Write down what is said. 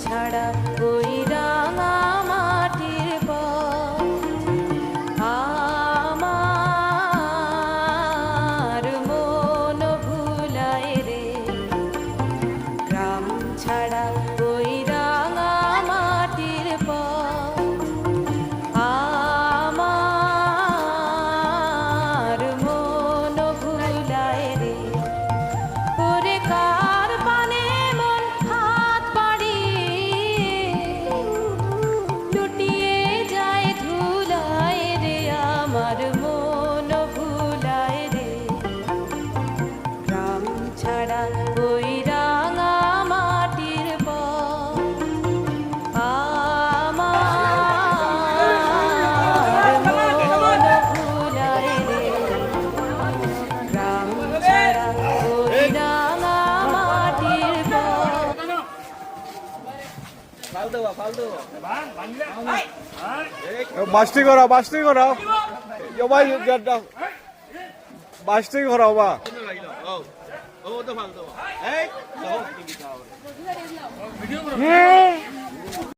ছাড়া ওই রাঙা মাটির পথ আমার মন ভুলায় রে গ্রাম ছাড়া ওই রাঙা মাটির পথ আমার মন ভুলায় রে ওরে কার পানে মন হাত বাড়িয়ে লুটিয়ে যায় ধুলায় রে আমার মন ভুলায় রে গ্রাম ছাড়া ওই রাঙা মাটির পথ আমার মন ভুলায় রে গ্রাম ছাড়া ওই রাঙা মাটির পথ বাস্তি করাও ভাই বাস্তি করাও বা